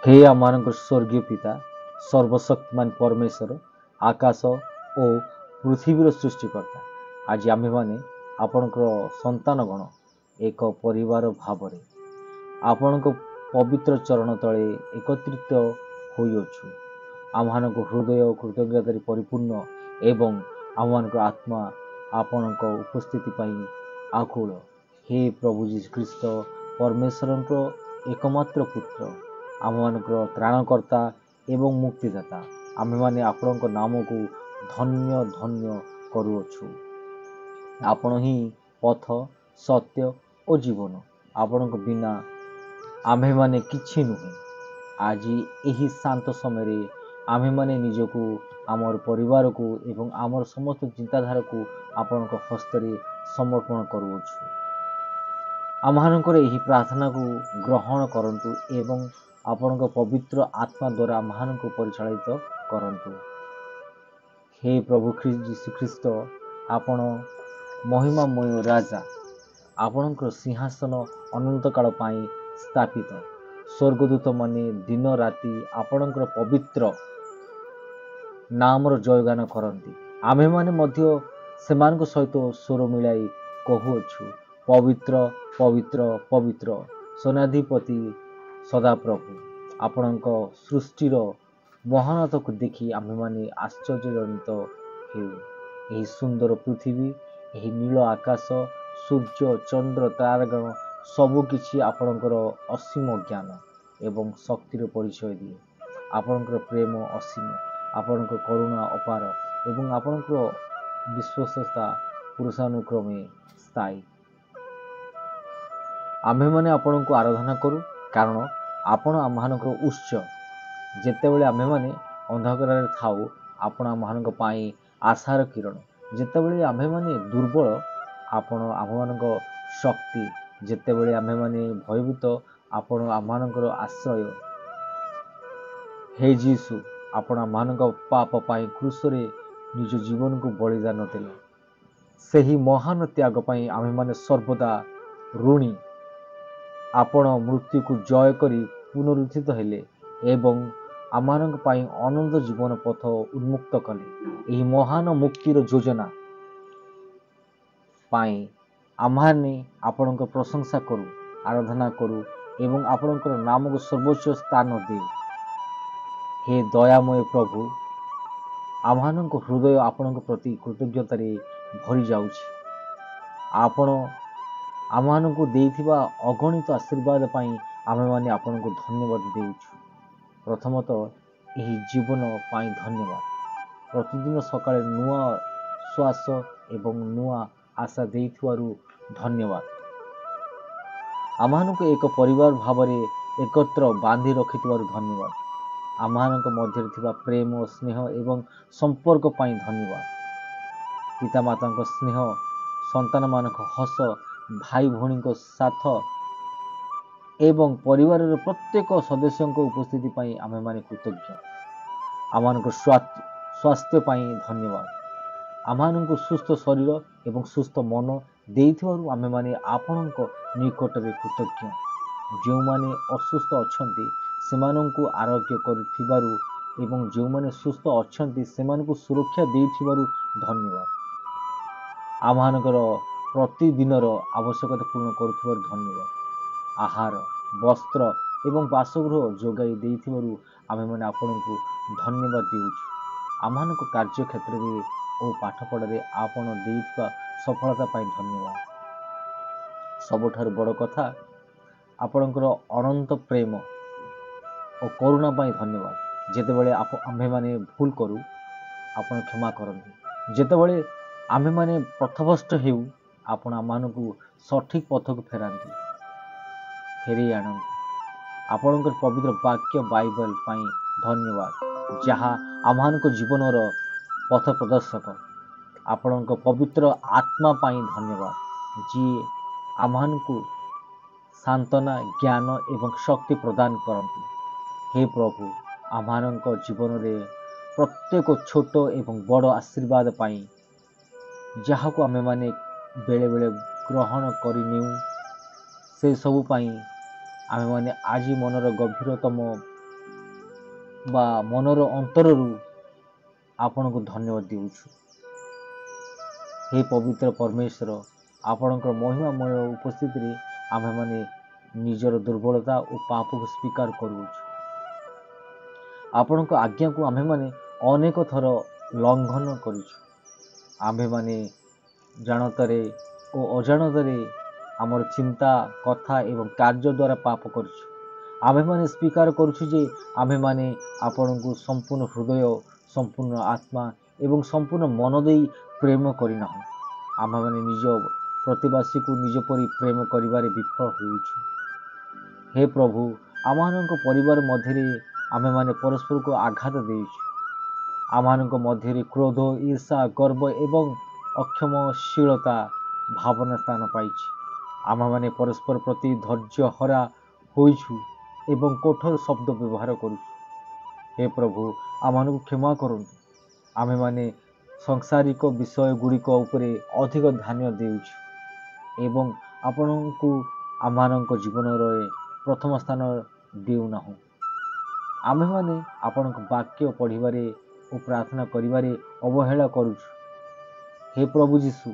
हे आम स्वर्गीय पिता सर्वशक्तिमान परमेश्वर आकाश ओ पृथ्वीर सृष्टिकर्ता आज आम्भे माने आपणकर संतानगण एक परिवार भावरे आपणक पवित्र चरण तले एकत्रित होइअछु। आम्हानक हृदय कृतज्ञतारे परिपूर्ण एवं आम्हानक आत्मा आपणक उपस्थिति पई आकुल। हे प्रभु जीशु ख्रीस्त परमेश्वरंकर एकमात्र पुत्र आमମାନଙ୍କର ତ୍ରାଣକର୍ତ୍ତା ଏବଂ ମୁକ୍ତିଦାତା ଆମ୍ଭେମାନେ ଆପଣଙ୍କ ନାମକୁ ଧନ୍ୟ ଧନ୍ୟ କରୁଅଛୁ। ଆପଣ ହିଁ ପଥ ସତ୍ୟ ଓ ଜୀବନ। ଆପଣଙ୍କ ବିନା ଆମ୍ଭେମାନେ କିଛି ନୁହେଁ। ଆଜି ଏହି ଶାନ୍ତ ସମୟରେ ଆମ୍ଭେମାନେ ନିଜକୁ ଆମର ପରିବାରକୁ ଏବଂ ଆମର ସମସ୍ତ ଚିନ୍ତାଧାରାକୁ ଆପଣଙ୍କ ହସ୍ତରେ ସମର୍ପଣ କରୁଅଛୁ। ଆମ୍ଭମାନଙ୍କର ଏହି ପ୍ରାର୍ଥନାକୁ ଗ୍ରହଣ କରନ୍ତୁ ଏବଂ ଆପଣଙ୍କ ପବିତ୍ର ଆତ୍ମା ଦ୍ୱାରା ଆମ୍ଭମାନଙ୍କୁ ପରିଚାଳିତ କରନ୍ତୁ। हे प्रभु ଯୀଶୁ ଖ୍ରୀଷ୍ଟ ଆପଣ ମହିମାମୟ ରାଜା ଆପଣଙ୍କର ସିଂହାସନ ଅନନ୍ତ କାଳ ପାଇଁ ସ୍ଥାପିତ। ସ୍ୱର୍ଗଦୂତମାନେ ଦିନ ରାତି ଆପଣଙ୍କର ପବିତ୍ର ନାମର ଜୟଗାନ କରନ୍ତି। ଆମ୍ଭେମାନେ ମଧ୍ୟ ସେମାନଙ୍କ ସହିତ ସ୍ୱର ମିଳାଇ କହୁଅଛୁ ପବିତ୍ର ପବିତ୍ର ପବିତ୍ର ସେନାଧିପତି ସଦାପ୍ରଭୁ। ଆପଣଙ୍କ ସୃଷ୍ଟିର ମହାନତାକୁ ଦେଖି ଆମ୍ଭେମାନେ ଆଶ୍ଚର୍ଯ୍ୟଜନିତ ହେଉ। ଏହି ସୁନ୍ଦର ପୃଥିବୀ ଏହି ନୀଳ ଆକାଶ ସୂର୍ଯ୍ୟ ଚନ୍ଦ୍ର ତାରାଗଣ ସବୁକିଛି ଆପଣଙ୍କର ଅସୀମ ଜ୍ଞାନ ଏବଂ ଶକ୍ତିର ପରିଚୟ ଦିଏ। ଆପଣଙ୍କର ପ୍ରେମ ଅସୀମ ଆପଣଙ୍କ କରୁଣା ଅପାର ଏବଂ ଆପଣଙ୍କର ବିଶ୍ୱସ୍ତତା ପୁରୁଷାନୁକ୍ରମେ ସ୍ଥାୟୀ। ଆମ୍ଭେମାନେ ଆପଣଙ୍କୁ ଆରାଧନା କରୁ କାରଣ ଆପଣ ଆମ୍ଭମାନଙ୍କର ଉତ୍ସ। ଯେତେବେଳେ ଆମ୍ଭେମାନେ ଅନ୍ଧକାରରେ ଥାଉ ଆପଣ ଆମ୍ଭମାନଙ୍କ ପାଇଁ ଆଶାର କିରଣ। ଯେତେବେଳେ ଆମ୍ଭେମାନେ ଦୁର୍ବଳ ଆପଣ ଆମ୍ଭମାନଙ୍କ ଶକ୍ତି। ଯେତେବେଳେ ଆମ୍ଭେମାନେ ଭୟଭୀତ ଆପଣ ଆମ୍ଭମାନଙ୍କର ଆଶ୍ରୟ। ହେ ଯୀଶୁ ଆପଣ ଆମ୍ଭମାନଙ୍କ ପାପ ପାଇଁ କ୍ରୁଶରେ ନିଜ ଜୀବନକୁ ବଳିଦାନ ଦେଲେ। ସେହି ମହାନ ତ୍ୟାଗ ପାଇଁ ଆମ୍ଭେମାନେ ସର୍ବଦା ଋଣୀ। ଆପଣ ମୃତ୍ୟୁକୁ ଜୟ କରି ପୁନରୁତ୍ଥିତ ହେଲେ ଏବଂ ଆମମାନଙ୍କ ପାଇଁ ଅନନ୍ତ ଜୀବନ ପଥ ଉନ୍ମୁକ୍ତ କଲେ। ଏହି ମହାନ ମୁକ୍ତିର ଯୋଜନା ପାଇଁ ଆମ୍ଭମାନେ ଆପଣଙ୍କ ପ୍ରଶଂସା କରୁ ଆରାଧନା କରୁ ଏବଂ ଆପଣଙ୍କର ନାମକୁ ସର୍ବୋଚ୍ଚ ସ୍ଥାନ ଦେଉ। ହେ ଦୟାମୟ ପ୍ରଭୁ ଆମ୍ଭମାନଙ୍କ ହୃଦୟ ଆପଣଙ୍କ ପ୍ରତି କୃତଜ୍ଞତାରେ ଭରି ଯାଉଛି। ଆପଣ ଆମମାନଙ୍କୁ ଦେଇଥିବା ଅଗଣିତ ଆଶୀର୍ବାଦ ପାଇଁ ଆମ୍ଭେମାନେ ଆପଣଙ୍କୁ ଧନ୍ୟବାଦ ଦେଉଛୁ। ପ୍ରଥମତଃ ଏହି ଜୀବନ ପାଇଁ ଧନ୍ୟବାଦ। ପ୍ରତିଦିନ ସକାଳେ ନୂଆ ଶ୍ୱାସ ଏବଂ ନୂଆ ଆଶା ଦେଇଥିବାରୁ ଧନ୍ୟବାଦ। ଆମମାନଙ୍କୁ ଏକ ପରିବାର ଭାବରେ ଏକତ୍ର ବାନ୍ଧି ରଖିଥିବାରୁ ଧନ୍ୟବାଦ। ଆମମାନଙ୍କ ମଧ୍ୟରେ ଥିବା ପ୍ରେମ ସ୍ନେହ ଏବଂ ସମ୍ପର୍କ ପାଇଁ ଧନ୍ୟବାଦ। ପିତାମାତାଙ୍କ ସ୍ନେହ ସନ୍ତାନମାନଙ୍କ ହସ ଭାଇ ଭଉଣୀଙ୍କ ସାଥ ଏବଂ ପରିବାରର ପ୍ରତ୍ୟେକ ସଦସ୍ୟଙ୍କ ଉପସ୍ଥିତି ପାଇଁ ଆମ୍ଭେମାନେ କୃତଜ୍ଞ। ଆମମାନଙ୍କ ସ୍ୱାସ୍ଥ୍ୟ ପାଇଁ ଧନ୍ୟବାଦ। ଆମମାନଙ୍କୁ ସୁସ୍ଥ ଶରୀର ଏବଂ ସୁସ୍ଥ ମନ ଦେଇଥିବାରୁ ଆମ୍ଭେମାନେ ଆପଣଙ୍କ ନିକଟରେ କୃତଜ୍ଞ। ଯେଉଁମାନେ ଅସୁସ୍ଥ ଅଛନ୍ତି ସେମାନଙ୍କୁ ଆରୋଗ୍ୟ କରିଥିବାରୁ ଏବଂ ଯେଉଁମାନେ ସୁସ୍ଥ ଅଛନ୍ତି ସେମାନଙ୍କୁ ସୁରକ୍ଷା ଦେଇଥିବାରୁ ଧନ୍ୟବାଦ। ଆମମାନଙ୍କର ପ୍ରତିଦିନର ଆବଶ୍ୟକତା ପୂର୍ଣ୍ଣ କରୁଥିବାରୁ ଧନ୍ୟବାଦ। ଆହାର ବସ୍ତ୍ର ଏବଂ ବାସଗୃହ ଯୋଗାଇ ଦେଇଥିବାରୁ ଆମ୍ଭେମାନେ ଆପଣଙ୍କୁ ଧନ୍ୟବାଦ ଦେଉଛୁ। ଆମମାନଙ୍କ କାର୍ଯ୍ୟକ୍ଷେତ୍ରରେ ଓ ପାଠପଢ଼ାରେ ଆପଣ ଦେଇଥିବା ସଫଳତା ପାଇଁ ଧନ୍ୟବାଦ। ସବୁଠାରୁ ବଡ଼ କଥା ଆପଣଙ୍କର ଅନନ୍ତ ପ୍ରେମ ଓ କରୁଣା ପାଇଁ ଧନ୍ୟବାଦ। ଯେତେବେଳେ ଆମ୍ଭେମାନେ ଭୁଲ କରୁ ଆପଣ କ୍ଷମା କରନ୍ତି। ଯେତେବେଳେ ଆମ୍ଭେମାନେ ପଥଭ୍ରଷ୍ଟ ହେଉ ଆପଣ ଆମମାନଙ୍କୁ ସଠିକ୍ ପଥକୁ ଫେରାଇ ଆଣନ୍ତି। ଆପଣଙ୍କର ପବିତ୍ର ବାକ୍ୟ ବାଇବେଲ ପାଇଁ ଧନ୍ୟବାଦ ଯାହା ଆମମାନଙ୍କ ଜୀବନର ପଥ ପ୍ରଦର୍ଶକ। ଆପଣଙ୍କ ପବିତ୍ର ଆତ୍ମା ପାଇଁ ଧନ୍ୟବାଦ ଯିଏ ଆମମାନଙ୍କୁ ସାନ୍ତ୍ୱନା ଜ୍ଞାନ ଏବଂ ଶକ୍ତି ପ୍ରଦାନ କରନ୍ତି। ହେ ପ୍ରଭୁ ଆମମାନଙ୍କ ଜୀବନରେ ପ୍ରତ୍ୟେକ ଛୋଟ ଏବଂ ବଡ଼ ଆଶୀର୍ବାଦ ପାଇଁ ଯାହାକୁ ଆମେମାନେ ବେଳେବେଳେ ଗ୍ରହଣ କରିନେଉ ସେସବୁ ପାଇଁ ଆମେମାନେ ଆଜି ମନର ଗଭୀରତମ ବା ମନର ଅନ୍ତରରୁ ଆପଣଙ୍କୁ ଧନ୍ୟବାଦ ଦେଉଛୁ। ହେ ପବିତ୍ର ପରମେଶ୍ୱର, ଆପଣଙ୍କର ମହିମାମୟ ଉପସ୍ଥିତିରେ ଆମ୍ଭେମାନେ ନିଜର ଦୁର୍ବଳତା ଓ ପାପକୁ ସ୍ୱୀକାର କରୁଅଛୁ। ଆପଣଙ୍କ ଆଜ୍ଞାକୁ ଆମ୍ଭେମାନେ ଅନେକ ଥର ଲଙ୍ଘନ କରିଛୁ। ଆମ୍ଭେମାନେ ଜାଣତରେ ଓ ଅଜାଣତରେ ଆମର ଚିନ୍ତା, କଥା ଏବଂ କାର୍ଯ୍ୟ ଦ୍ୱାରା ପାପ କରିଛୁ। ଆମ୍ଭେମାନେ ସ୍ୱୀକାର କରୁଛୁ ଯେ ଆମ୍ଭେମାନେ ଆପଣଙ୍କୁ ସମ୍ପୂର୍ଣ୍ଣ ହୃଦୟ, ସମ୍ପୂର୍ଣ୍ଣ ଆତ୍ମା ଏବଂ ସମ୍ପୂର୍ଣ୍ଣ ମନ ଦେଇ ପ୍ରେମ କରିନାହୁଁ। ଆମ୍ଭେମାନେ ନିଜ ପ୍ରତିବାସୀକୁ ନିଜ ପରି ପ୍ରେମ କରିବାରେ ବିଫଳ ହେଉଛୁ। ହେ ପ୍ରଭୁ, ଆମମାନଙ୍କ ପରିବାର ମଧ୍ୟରେ ଆମ୍ଭେମାନେ ପରସ୍ପରକୁ ଆଘାତ ଦେଇଛୁ। ଆମମାନଙ୍କ ମଧ୍ୟରେ କ୍ରୋଧ, ଈର୍ଷା, ଗର୍ବ ଏବଂ ଅକ୍ଷମଶୀଳତା ଭାବନା ସ୍ଥାନ ପାଇଛି। ଆମ୍ଭେମାନେ ପରସ୍ପର ପ୍ରତି ଧୈର୍ଯ୍ୟହରା ହୋଇଛୁ ଏବଂ କଠୋର ଶବ୍ଦ ବ୍ୟବହାର କରୁଛୁ। ହେ ପ୍ରଭୁ, ଆମମାନଙ୍କୁ କ୍ଷମା କରନ୍ତୁ। ଆମ୍ଭେମାନେ ସାଂସାରିକ ବିଷୟ ଗୁଡ଼ିକ ଉପରେ ଅଧିକ ଧ୍ୟାନ ଦେଉଛୁ ଏବଂ ଆପଣଙ୍କୁ ଆମମାନଙ୍କ ଜୀବନରେ ପ୍ରଥମ ସ୍ଥାନ ଦେଉନାହୁଁ। ଆମ୍ଭେମାନେ ଆପଣଙ୍କ ବାକ୍ୟ ପଢ଼ିବାରେ ଓ ପ୍ରାର୍ଥନା କରିବାରେ ଅବହେଳା କରୁଛୁ। ହେ ପ୍ରଭୁ ଯୀଶୁ,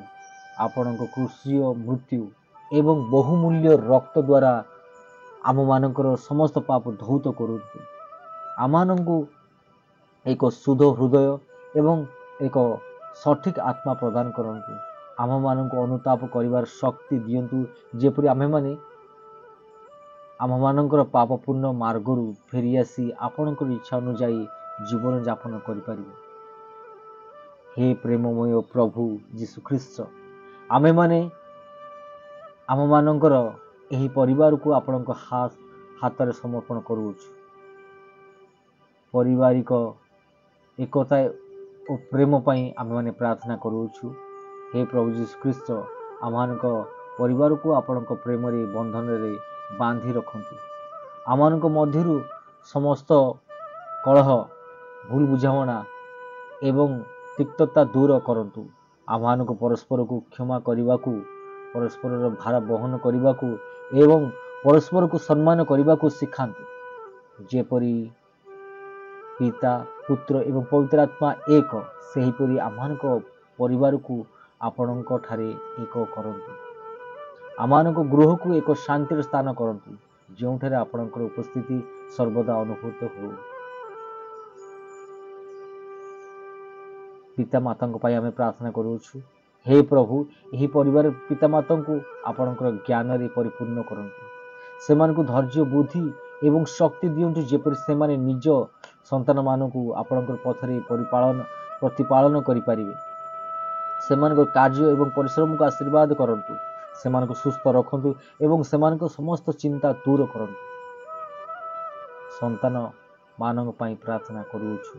ଆପଣଙ୍କ କ୍ରୁଶୀୟ ମୃତ୍ୟୁ ଏବଂ ବହୁମୂଲ୍ୟ ରକ୍ତ ଦ୍ୱାରା ଆମମାନଙ୍କର ସମସ୍ତ ପାପ ଧୌତ କରନ୍ତୁ। ଆମମାନଙ୍କୁ ଏକ ଶୁଦ୍ଧ ହୃଦୟ ଏବଂ ଏକ ସଠିକ୍ ଆତ୍ମା ପ୍ରଦାନ କରନ୍ତୁ। ଆମମାନଙ୍କୁ ଅନୁତାପ କରିବାର ଶକ୍ତି ଦିଅନ୍ତୁ, ଯେପରି ଆମ୍ଭେମାନେ ଆମମାନଙ୍କର ପାପପୂର୍ଣ୍ଣ ମାର୍ଗରୁ ଫେରିଆସି ଆପଣଙ୍କର ଇଚ୍ଛା ଅନୁଯାୟୀ ଜୀବନଯାପନ କରିପାରିବେ। ହେ ପ୍ରେମମୟ ପ୍ରଭୁ ଯୀଶୁଖ୍ରୀଷ୍ଟ, ଆମେମାନେ ଆମମାନଙ୍କର ଏହି ପରିବାରକୁ ଆପଣଙ୍କ ହାତରେ ସମର୍ପଣ କରୁଅଛୁ। ପାରିବାରିକ ଏକତା ଓ ପ୍ରେମ ପାଇଁ ଆମେମାନେ ପ୍ରାର୍ଥନା କରୁଅଛୁ। ହେ ପ୍ରଭୁ ଯୀଶୁଖ୍ରୀଷ୍ଟ, ଆମମାନଙ୍କ ପରିବାରକୁ ଆପଣଙ୍କ ପ୍ରେମରେ ବନ୍ଧନରେ ବାନ୍ଧି ରଖନ୍ତୁ। ଆମମାନଙ୍କ ମଧ୍ୟରୁ ସମସ୍ତ କଳହ, ଭୁଲ ବୁଝାମଣା ଏବଂ ତିକ୍ତତା ଦୂର କରନ୍ତୁ। ଆମମାନଙ୍କୁ ପରସ୍ପରକୁ କ୍ଷମା କରିବାକୁ, ପରସ୍ପରର ଭାର ବହନ କରିବାକୁ ଏବଂ ପରସ୍ପରକୁ ସମ୍ମାନ କରିବାକୁ ଶିଖାନ୍ତୁ। ଯେପରି ପିତା, ପୁତ୍ର ଏବଂ ପବିତ୍ର ଆତ୍ମା ଏକ, ସେହିପରି ଆମମାନଙ୍କ ପରିବାରକୁ ଆପଣଙ୍କ ଠାରେ ଏକ କରନ୍ତୁ। ଆମମାନଙ୍କ ଗୃହକୁ ଏକ ଶାନ୍ତିର ସ୍ଥାନ କରନ୍ତୁ, ଯେଉଁଠାରେ ଆପଣଙ୍କର ଉପସ୍ଥିତି ସର୍ବଦା ଅନୁଭୂତ ହେଉ। ପିତାମାତାଙ୍କ ପାଇଁ ଆମେ ପ୍ରାର୍ଥନା କରୁଅଛୁ। ହେ ପ୍ରଭୁ, ଏହି ପରିବାର ପିତାମାତାଙ୍କୁ ଆପଣଙ୍କର ଜ୍ଞାନରେ ପରିପୂର୍ଣ୍ଣ କରନ୍ତୁ। ସେମାନଙ୍କୁ ଧୈର୍ଯ୍ୟ, ବୁଦ୍ଧି ଏବଂ ଶକ୍ତି ଦିଅନ୍ତୁ, ଯେପରି ସେମାନେ ନିଜ ସନ୍ତାନମାନଙ୍କୁ ଆପଣଙ୍କର ପଥରେ ପ୍ରତିପାଳନ କରିପାରିବେ। ସେମାନଙ୍କ କାର୍ଯ୍ୟ ଏବଂ ପରିଶ୍ରମକୁ ଆଶୀର୍ବାଦ କରନ୍ତୁ। ସେମାନଙ୍କୁ ସୁସ୍ଥ ରଖନ୍ତୁ ଏବଂ ସେମାନଙ୍କ ସମସ୍ତ ଚିନ୍ତା ଦୂର କରନ୍ତୁ। ସନ୍ତାନମାନଙ୍କ ପାଇଁ ପ୍ରାର୍ଥନା କରୁଅଛୁ।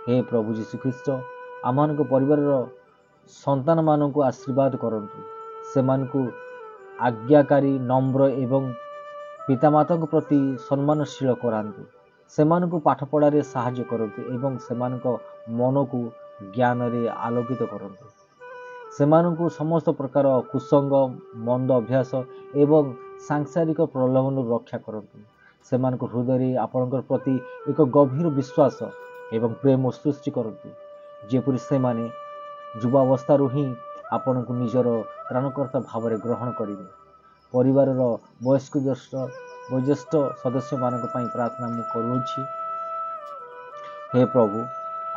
ହେ ପ୍ରଭୁ ଯୀଶୁଖ୍ରୀଷ୍ଟ, ଆମମାନଙ୍କ ପରିବାରର ସନ୍ତାନମାନଙ୍କୁ ଆଶୀର୍ବାଦ କରନ୍ତୁ। ସେମାନଙ୍କୁ ଆଜ୍ଞାକାରୀ, ନମ୍ର ଏବଂ ପିତାମାତାଙ୍କ ପ୍ରତି ସମ୍ମାନଶୀଳ କରାନ୍ତୁ। ସେମାନଙ୍କୁ ପାଠପଢ଼ାରେ ସାହାଯ୍ୟ କରନ୍ତୁ ଏବଂ ସେମାନଙ୍କ ମନକୁ ଜ୍ଞାନରେ ଆଲୋକିତ କରନ୍ତୁ। ସେମାନଙ୍କୁ ସମସ୍ତ ପ୍ରକାର କୁସଙ୍ଗ, ମନ୍ଦ ଅଭ୍ୟାସ ଏବଂ ସାଂସାରିକ ପ୍ରଲୋଭନରୁ ରକ୍ଷା କରନ୍ତୁ। ସେମାନଙ୍କ ହୃଦୟରେ ଆପଣଙ୍କ ପ୍ରତି ଏକ ଗଭୀର ବିଶ୍ୱାସ ଏବଂ ପ୍ରେମ ସୃଷ୍ଟି କରନ୍ତୁ, ଯେପରି ସେମାନେ ଯୁବାବସ୍ଥାରୁ ହିଁ ଆପଣଙ୍କୁ ନିଜର ତ୍ରାଣକର୍ତ୍ତା ଭାବରେ ଗ୍ରହଣ କରିବେ। ପରିବାରର ବୟୋଜ୍ୟେଷ୍ଠ ସଦସ୍ୟମାନଙ୍କ ପାଇଁ ପ୍ରାର୍ଥନା ମୁଁ କରୁଅଛି। ହେ ପ୍ରଭୁ,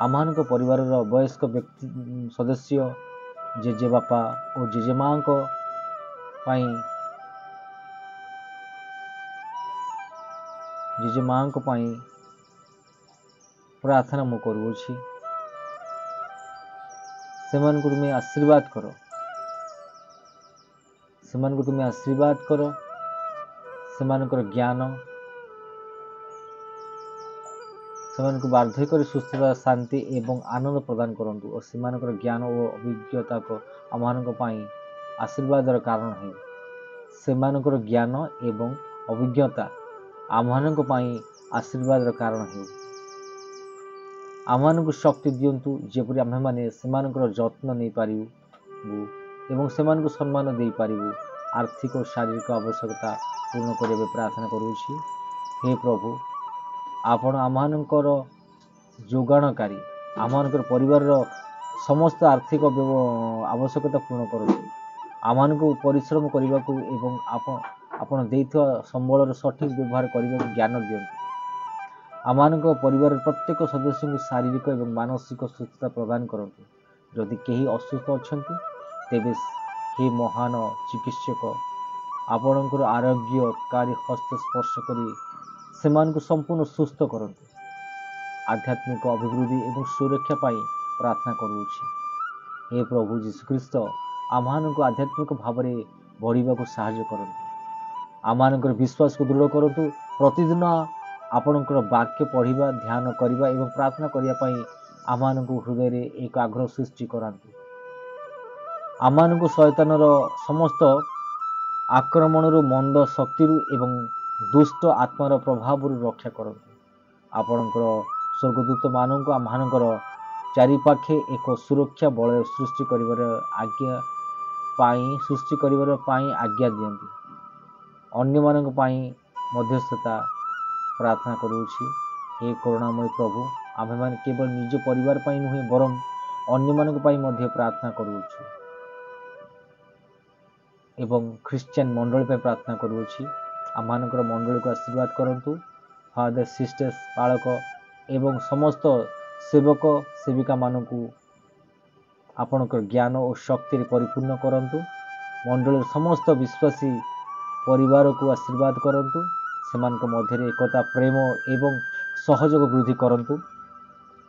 ଆମମାନଙ୍କ ପରିବାରର ବୟସ୍କ ସଦସ୍ୟ, ଜେଜେବାପା ଓ ଜେଜେମାଙ୍କ ପାଇଁ ପ୍ରାର୍ଥନା ମୁଁ କରୁଅଛି। ସେମାନଙ୍କୁ ତୁମେ ଆଶୀର୍ବାଦ କର। ସେମାନଙ୍କର ଜ୍ଞାନ, ସେମାନଙ୍କୁ ବାର୍ଦ୍ଧକ୍ୟରେ ସୁସ୍ଥତା, ଶାନ୍ତି ଏବଂ ଆନନ୍ଦ ପ୍ରଦାନ କରନ୍ତୁ ଓ ସେମାନଙ୍କର ଜ୍ଞାନ ଓ ଅଭିଜ୍ଞତାକୁ ଆମମାନଙ୍କ ପାଇଁ ଆଶୀର୍ବାଦର କାରଣ ହେଉ। ସେମାନଙ୍କର ଜ୍ଞାନ ଏବଂ ଅଭିଜ୍ଞତା ଆମମାନଙ୍କ ପାଇଁ ଆଶୀର୍ବାଦର କାରଣ ହେଉ। ଆମମାନଙ୍କୁ ଶକ୍ତି ଦିଅନ୍ତୁ, ଯେପରି ଆମ୍ଭେମାନେ ସେମାନଙ୍କର ଯତ୍ନ ନେଇପାରିବୁ ଏବଂ ସେମାନଙ୍କୁ ସମ୍ମାନ ଦେଇପାରିବୁ। ଆର୍ଥିକ ଓ ଶାରୀରିକ ଆବଶ୍ୟକତା ପୂର୍ଣ୍ଣ କରିବା ପାଇଁ ପ୍ରାର୍ଥନା କରୁଅଛି। ହେ ପ୍ରଭୁ, ଆପଣ ଆମମାନଙ୍କର ଯୋଗାଣକାରୀ, ଆମମାନଙ୍କର ପରିବାରର ସମସ୍ତ ଆର୍ଥିକ ଆବଶ୍ୟକତା ପୂରଣ କରନ୍ତୁ। ଆମମାନଙ୍କୁ ପରିଶ୍ରମ କରିବାକୁ ଏବଂ ଆପଣ ଦେଇଥିବା ସମ୍ବଳର ସଠିକ୍ ବ୍ୟବହାର କରିବାକୁ ଜ୍ଞାନ ଦିଅନ୍ତୁ। ଆମମାନଙ୍କ ପରିବାରର ପ୍ରତ୍ୟେକ ସଦସ୍ୟଙ୍କୁ ଶାରୀରିକ ଏବଂ ମାନସିକ ସୁସ୍ଥତା ପ୍ରଦାନ କରନ୍ତୁ। ଯଦି କେହି ଅସୁସ୍ଥ ଅଛନ୍ତି, ତେବେ ହେ ମହାନ ଚିକିତ୍ସକ, ଆପଣଙ୍କର ଆରୋଗ୍ୟକାରୀ ହସ୍ତ ସ୍ପର୍ଶ କରି ସେମାନଙ୍କୁ ସମ୍ପୂର୍ଣ୍ଣ ସୁସ୍ଥ କରନ୍ତୁ। ଆଧ୍ୟାତ୍ମିକ ଅଭିବୃଦ୍ଧି ଏବଂ ସୁରକ୍ଷା ପାଇଁ ପ୍ରାର୍ଥନା କରୁଅଛି। ହେ ପ୍ରଭୁ ଯୀଶୁଖ୍ରୀଷ୍ଟ, ଆମମାନଙ୍କୁ ଆଧ୍ୟାତ୍ମିକ ଭାବରେ ବଢ଼ିବାକୁ ସାହାଯ୍ୟ କରନ୍ତୁ। ଆମମାନଙ୍କର ବିଶ୍ୱାସକୁ ଦୃଢ଼ କରନ୍ତୁ। ପ୍ରତିଦିନ ଆପଣଙ୍କର ବାକ୍ୟ ପଢ଼ିବା, ଧ୍ୟାନ କରିବା ଏବଂ ପ୍ରାର୍ଥନା କରିବା ପାଇଁ ଆମମାନଙ୍କ ହୃଦୟରେ ଏକ ଆଗ୍ରହ ସୃଷ୍ଟି କରାନ୍ତୁ। ଆମମାନଙ୍କୁ ଶୟତାନର ସମସ୍ତ ଆକ୍ରମଣରୁ, ମନ୍ଦ ଶକ୍ତିରୁ ଏବଂ ଦୁଷ୍ଟ ଆତ୍ମାର ପ୍ରଭାବରୁ ରକ୍ଷା କରନ୍ତୁ। ଆପଣଙ୍କର ସ୍ୱର୍ଗଦୂତମାନଙ୍କୁ ଆମମାନଙ୍କର ଚାରିପାଖେ ଏକ ସୁରକ୍ଷା ବଳୟ ସୃଷ୍ଟି କରିବାର ପାଇଁ ଆଜ୍ଞା ଦିଅନ୍ତୁ। ଅନ୍ୟମାନଙ୍କ ପାଇଁ ମଧ୍ୟସ୍ଥତା ପ୍ରାର୍ଥନା କରୁଅଛି। ହେ କରୁଣାମୟ ପ୍ରଭୁ, ଆମ୍ଭେମାନେ କେବଳ ନିଜ ପରିବାର ପାଇଁ ନୁହେଁ, ବରଂ ଅନ୍ୟମାନଙ୍କ ପାଇଁ ମଧ୍ୟ ପ୍ରାର୍ଥନା କରୁଅଛୁ ଏବଂ ଖ୍ରୀଷ୍ଟିଆନ ମଣ୍ଡଳୀ ପାଇଁ ପ୍ରାର୍ଥନା କରୁଅଛି। ଆମମାନଙ୍କର ମଣ୍ଡଳୀକୁ ଆଶୀର୍ବାଦ କରନ୍ତୁ। ଫାଦର, ସିଷ୍ଟର୍ସ, ପାଳକ ଏବଂ ସମସ୍ତ ସେବକ ସେବିକାମାନଙ୍କୁ ଆପଣଙ୍କର ଜ୍ଞାନ ଓ ଶକ୍ତିରେ ପରିପୂର୍ଣ୍ଣ କରନ୍ତୁ। ମଣ୍ଡଳୀର ସମସ୍ତ ବିଶ୍ୱାସୀ ପରିବାରକୁ ଆଶୀର୍ବାଦ କରନ୍ତୁ। ସେମାନଙ୍କ ମଧ୍ୟରେ ଏକତା, ପ୍ରେମ ଏବଂ ସହଯୋଗ ବୃଦ୍ଧି କରନ୍ତୁ।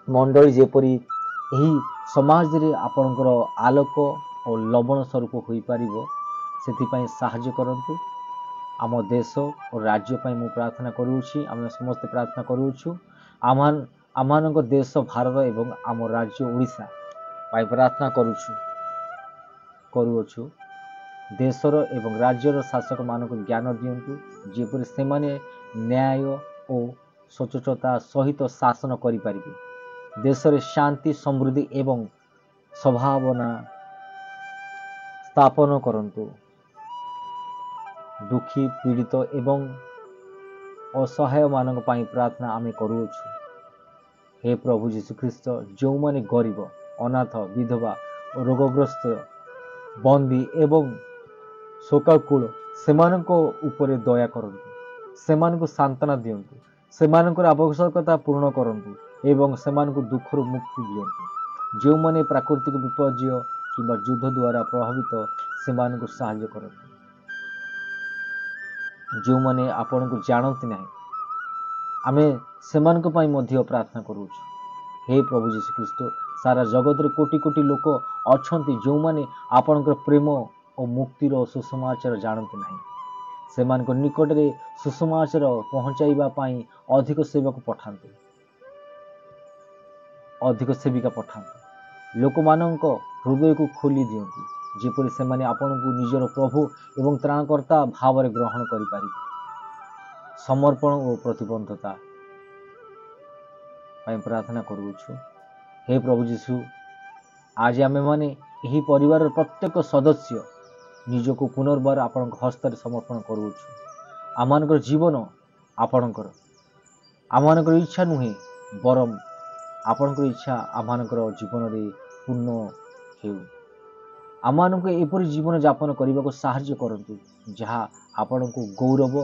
ମଣ୍ଡଳୀ ଯେପରି ଏହି ସମାଜରେ ଆପଣଙ୍କର ଆଲୋକ ଓ ଲବଣ ସ୍ୱରୂପ ହୋଇପାରିବ, ସେଥିପାଇଁ ସାହାଯ୍ୟ କରନ୍ତୁ। ଆମ ଦେଶ ଓ ରାଜ୍ୟ ପାଇଁ ମୁଁ ପ୍ରାର୍ଥନା କରୁଅଛି। ଆମେ ସମସ୍ତେ ପ୍ରାର୍ଥନା କରୁଅଛୁ। ଆମମାନଙ୍କ ଦେଶ ଭାରତ ଏବଂ ଆମ ରାଜ୍ୟ ଓଡ଼ିଶା ପାଇଁ ପ୍ରାର୍ଥନା କରୁଅଛୁ। ଦେଶର ଏବଂ ରାଜ୍ୟର ଶାସକମାନଙ୍କୁ ଜ୍ଞାନ ଦିଅନ୍ତୁ, ଯେପରି ସେମାନେ ନ୍ୟାୟ ଓ ସଚ୍ଚୋଟତା ସହିତ ଶାସନ କରିପାରିବେ। ଦେଶରେ ଶାନ୍ତି, ସମୃଦ୍ଧି ଏବଂ ସଦ୍ଭାବନା ସ୍ଥାପନ କରନ୍ତୁ। ଦୁଃଖୀ, ପୀଡ଼ିତ ଏବଂ ଅସହାୟମାନଙ୍କ ପାଇଁ ପ୍ରାର୍ଥନା ଆମେ କରୁଅଛୁ। ହେ ପ୍ରଭୁ ଯୀଶୁଖ୍ରୀଷ୍ଟ, ଯେଉଁମାନେ ଗରିବ, ଅନାଥ, ବିଧବା ଓ ରୋଗଗ୍ରସ୍ତ, ବନ୍ଦୀ ଏବଂ ଶୋକାକୁଳ, ସେମାନଙ୍କ ଉପରେ ଦୟା କରନ୍ତୁ। ସେମାନଙ୍କୁ ସାନ୍ତ୍ୱନା ଦିଅନ୍ତୁ, ସେମାନଙ୍କର ଆବଶ୍ୟକତା ପୂରଣ କରନ୍ତୁ ଏବଂ ସେମାନଙ୍କୁ ଦୁଃଖରୁ ମୁକ୍ତି ଦିଅନ୍ତୁ। ଯେଉଁମାନେ ପ୍ରାକୃତିକ ବିପର୍ଯ୍ୟୟ କିମ୍ବା ଯୁଦ୍ଧ ଦ୍ୱାରା ପ୍ରଭାବିତ, ସେମାନଙ୍କୁ ସାହାଯ୍ୟ କରନ୍ତୁ। ଯେଉଁମାନେ ଆପଣଙ୍କୁ ଜାଣନ୍ତି ନାହିଁ, ଆମେ ସେମାନଙ୍କ ପାଇଁ ମଧ୍ୟ ପ୍ରାର୍ଥନା କରୁଛୁ। ହେ ପ୍ରଭୁ ଯୀଶୁଖ୍ରୀଷ୍ଟ, ସାରା ଜଗତରେ କୋଟି କୋଟି ଲୋକ ଅଛନ୍ତି ଯେଉଁମାନେ ଆପଣଙ୍କର ପ୍ରେମ ଓ ମୁକ୍ତିର ସୁସମାଚାର ଜାଣନ୍ତି ନାହିଁ। ସେମାନଙ୍କ ନିକଟରେ ସୁସମାଚାର ପହଞ୍ଚାଇବା ପାଇଁ ଅଧିକ ସେବିକା ପଠାନ୍ତୁ। ଲୋକମାନଙ୍କ ହୃଦୟକୁ ଖୋଲି ଦିଅନ୍ତୁ, ଯେପରି ସେମାନେ ଆପଣଙ୍କୁ ନିଜର ପ୍ରଭୁ ଏବଂ ତ୍ରାଣକର୍ତ୍ତା ଭାବରେ ଗ୍ରହଣ କରିପାରିବେ। ସମର୍ପଣ ଓ ପ୍ରତିବଦ୍ଧତା ପାଇଁ ପ୍ରାର୍ଥନା କରୁଅଛୁ। ହେ ପ୍ରଭୁ ଯୀଶୁ, ଆଜି ଆମେମାନେ ଏହି ପରିବାରର ପ୍ରତ୍ୟେକ ସଦସ୍ୟ ନିଜକୁ ପୁନର୍ବାର ଆପଣଙ୍କ ହସ୍ତରେ ସମର୍ପଣ କରୁଅଛୁ। ଆମମାନଙ୍କର ଜୀବନ ଆପଣଙ୍କର। ଆମମାନଙ୍କର ଇଚ୍ଛା ନୁହେଁ, ବରଂ ଆପଣଙ୍କର ଇଚ୍ଛା ଆମମାନଙ୍କର ଜୀବନରେ ପୂର୍ଣ୍ଣ ହେଉ। ଆମମାନଙ୍କୁ ଏପରି ଜୀବନ ଯାପନ କରିବାକୁ ସାହାଯ୍ୟ କରନ୍ତୁ, ଯାହା ଆପଣଙ୍କୁ ଗୌରବ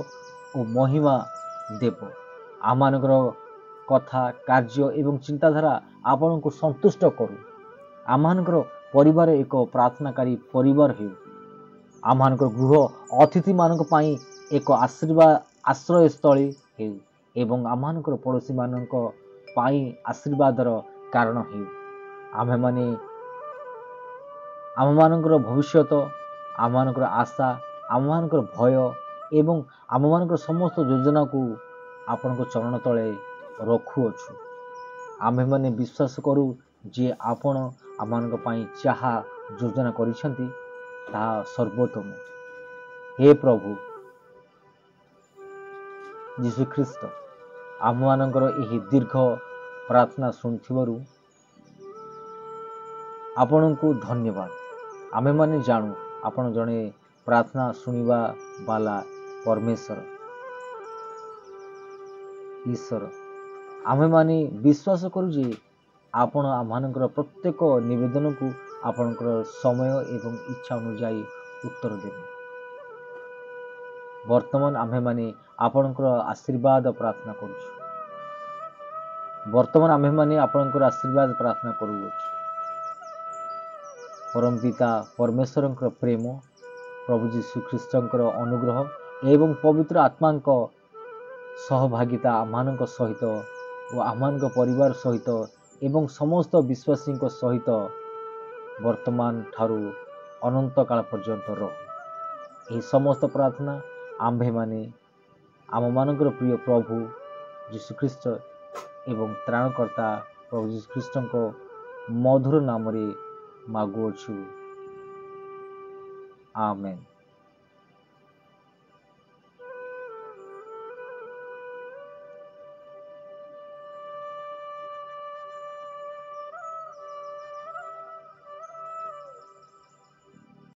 ଓ ମହିମା ଦେବ। ଆମମାନଙ୍କର କଥା, କାର୍ଯ୍ୟ ଏବଂ ଚିନ୍ତାଧାରା ଆପଣଙ୍କୁ ସନ୍ତୁଷ୍ଟ କରୁ। ଆମମାନଙ୍କର ପରିବାର ଏକ ପ୍ରାର୍ଥନାକାରୀ ପରିବାର ହେଉ। ଆମମାନଙ୍କର ଗୃହ ଅତିଥିମାନଙ୍କ ପାଇଁ ଏକ ଆଶ୍ରୟସ୍ଥଳୀ ହେଉ ଏବଂ ଆମମାନଙ୍କର ପଡ଼ୋଶୀମାନଙ୍କ ପାଇଁ ଆଶୀର୍ବାଦର କାରଣ ହେଉ। ଆମମାନଙ୍କର ଭବିଷ୍ୟତ, ଆମମାନଙ୍କର ଆଶା, ଆମମାନଙ୍କର ଭୟ ଏବଂ ଆମମାନଙ୍କର ସମସ୍ତ ଯୋଜନାକୁ ଆପଣଙ୍କ ଚରଣ ତଳେ ରଖୁଅଛୁ। ଆମ୍ଭେମାନେ ବିଶ୍ୱାସ କରୁ ଯେ ଆପଣ ଆମମାନଙ୍କ ପାଇଁ ଯାହା ଯୋଜନା କରିଛନ୍ତି ତାହା ସର୍ବୋତ୍ତମ। ହେ ପ୍ରଭୁ ଯୀଶୁଖ୍ରୀଷ୍ଟ, ଆମମାନଙ୍କର ଏହି ଦୀର୍ଘ ପ୍ରାର୍ଥନା ଶୁଣିଥିବାରୁ ଆପଣଙ୍କୁ ଧନ୍ୟବାଦ। ଆମେମାନେ ଜାଣୁ ଆପଣ ଜଣେ ପ୍ରାର୍ଥନା ଶୁଣିବା ବାଲା ପରମେଶ୍ୱର, ଈଶ୍ୱର। आम्भेमाने विश्वास करू जे आपण आम्हानଙ୍କର प्रत्येक निवेदनକୁ ଆପଣଙ୍କର ସମୟ ଏବଂ ଇଚ୍ଛା ଅନୁଯାୟୀ ଉତ୍ତର ଦେବେ। ବର୍ତ୍ତମାନ ଆମ୍ଭେମାନେ ଆପଣଙ୍କର ଆଶୀର୍ବାଦ ପ୍ରାର୍ଥନା କରୁଛୁ। ବର୍ତ୍ତମାନ ଆମ୍ଭେମାନେ ଆପଣଙ୍କର ଆଶୀର୍ବାଦ ପ୍ରାର୍ଥନା କରୁଅଛୁ। ପରମ ପିତା ପରମେଶ୍ୱରଙ୍କର ପ୍ରେମ, ପ୍ରଭୁ ଯୀଶୁ ଖ୍ରୀଷ୍ଟଙ୍କର ଅନୁଗ୍ରହ ଏବଂ ପବିତ୍ର ଆତ୍ମାଙ୍କ ସହଭାଗିତା ଆମମାନଙ୍କ ସହିତ ଓ ଆମମାନଙ୍କ ପରିବାର ସହିତ ଏବଂ ସମସ୍ତ ବିଶ୍ୱାସୀଙ୍କ ସହିତ ବର୍ତ୍ତମାନ ଠାରୁ ଅନନ୍ତ କାଳ ପର୍ଯ୍ୟନ୍ତ ରହୁ। ଏହି ସମସ୍ତ ପ୍ରାର୍ଥନା ଆମ୍ଭେମାନେ ଆମମାନଙ୍କର ପ୍ରିୟ ପ୍ରଭୁ ଯୀଶୁଖ୍ରୀଷ୍ଟ ଏବଂ ତ୍ରାଣକର୍ତ୍ତା ପ୍ରଭୁ ଯୀଶୁଖ୍ରୀଷ୍ଟଙ୍କ ମଧୁର ନାମରେ ମାଗୁଅଛୁ। ଆମେନ୍।